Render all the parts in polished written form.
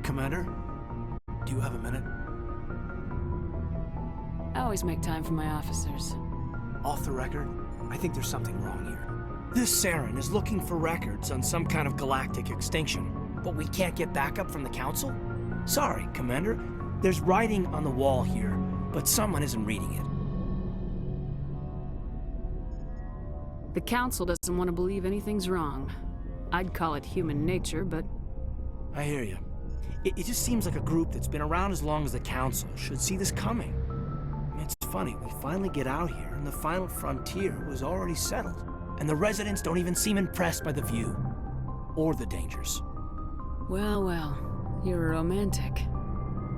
Commander? Do you have a minute? I always make time for my officers. Off the record, I think there's something wrong here. This Saren is looking for records on some kind of galactic extinction, but we can't get backup from the Council? Sorry, Commander. There's writing on the wall here, but someone isn't reading it. The Council doesn't want to believe anything's wrong. I'd call it human nature, but... I hear you. It just seems like a group that's been around as long as the Council should see this coming. I mean, it's funny, we finally get out here, and the final frontier was already settled. And the residents don't even seem impressed by the view. Or the dangers. Well, well. You're a romantic.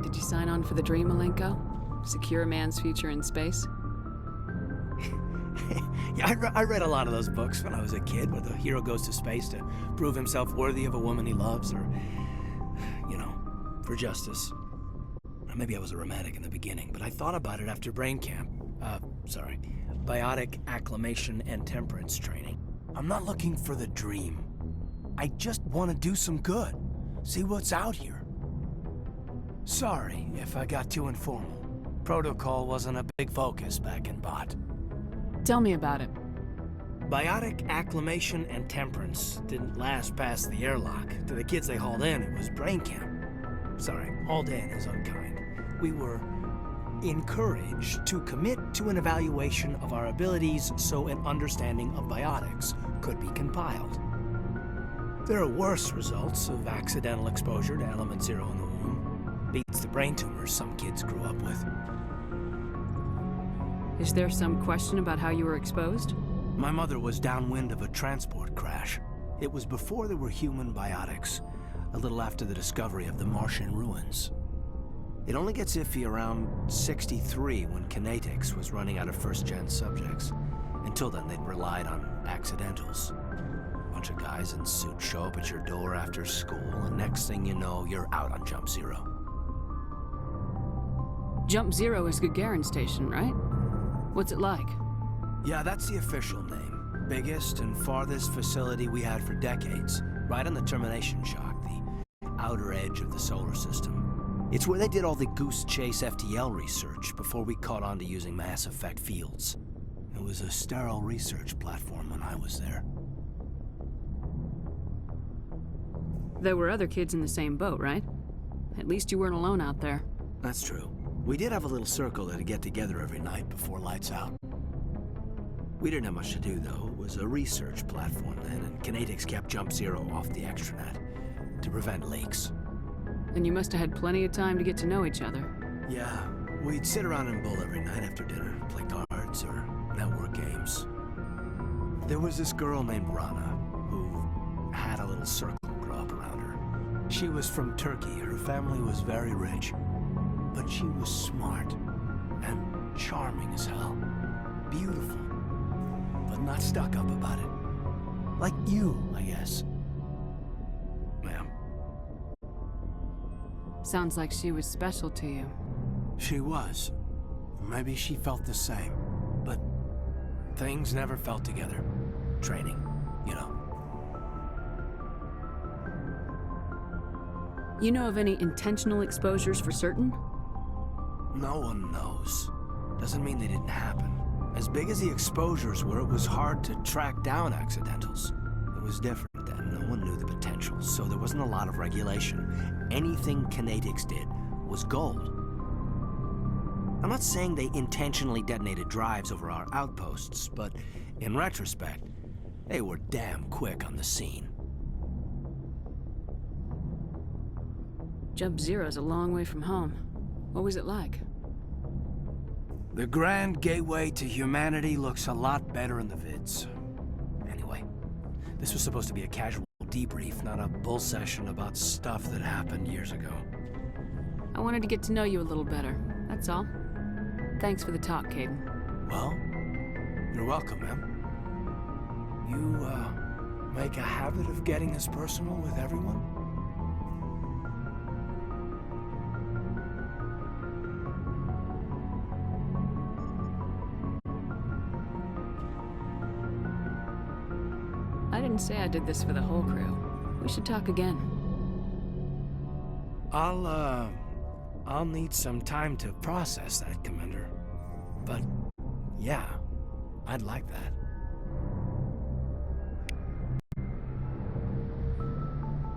Did you sign on for the dream, Alenko? Secure a man's future in space? Yeah, I read a lot of those books when I was a kid, where the hero goes to space to prove himself worthy of a woman he loves, or, you know, for justice. Or maybe I was a romantic in the beginning, but I thought about it after brain camp. Biotic acclimation and temperance training. I'm not looking for the dream. I just want to do some good. See what's out here. Sorry if I got too informal. Protocol wasn't a big focus back in BAaT. Tell me about it. Biotic acclimation and temperance didn't last past the airlock. To the kids they hauled in, it was brain camp. Sorry, hauled in is unkind. We were encouraged to commit to an evaluation of our abilities so an understanding of biotics could be compiled. There are worse results of accidental exposure to element 0 in the womb. Beats the brain tumors some kids grew up with. Is there some question about how you were exposed? My mother was downwind of a transport crash. It was before there were human biotics, a little after the discovery of the Martian ruins. It only gets iffy around 63 when kinetics was running out of first-gen subjects. Until then, they'd relied on accidentals. A bunch of guys in suits show up at your door after school, and next thing you know, you're out on Jump Zero. Jump Zero is Gagarin Station, right? What's it like? Yeah, that's the official name. Biggest and farthest facility we had for decades. Right on the termination shock, the outer edge of the solar system. It's where they did all the Goose Chase FTL research before we caught on to using mass effect fields. It was a sterile research platform when I was there. There were other kids in the same boat, right? At least you weren't alone out there. That's true. We did have a little circle that'd get together every night before lights out. We didn't have much to do, though. It was a research platform then, and kinetics kept Jump Zero off the extranet to prevent leaks. And you must have had plenty of time to get to know each other. Yeah, we'd sit around and bull every night after dinner, play cards or network games. There was this girl named Rana, who had a little circle grow up around her. She was from Turkey. Her family was very rich. But she was smart and charming as hell. Beautiful, but not stuck up about it. Like you, I guess. Ma'am. Sounds like she was special to you. She was. Maybe she felt the same. But things never felt together. Training, you know. You know of any intentional exposures for certain? No one knows. Doesn't mean they didn't happen. As big as the exposures were, it was hard to track down accidentals. It was different then. No one knew the potential, so there wasn't a lot of regulation. Anything kinetics did was gold. I'm not saying they intentionally detonated drives over our outposts, but in retrospect, they were damn quick on the scene. Jump Zero's a long way from home. What was it like? The grand gateway to humanity looks a lot better in the vids. Anyway, this was supposed to be a casual debrief, not a bull session about stuff that happened years ago. I wanted to get to know you a little better, that's all. Thanks for the talk, Kaidan. Well, you're welcome, ma'am. You, make a habit of getting this personal with everyone? I didn't say I did this for the whole crew. We should talk again. I'll need some time to process that, Commander. But, yeah, I'd like that.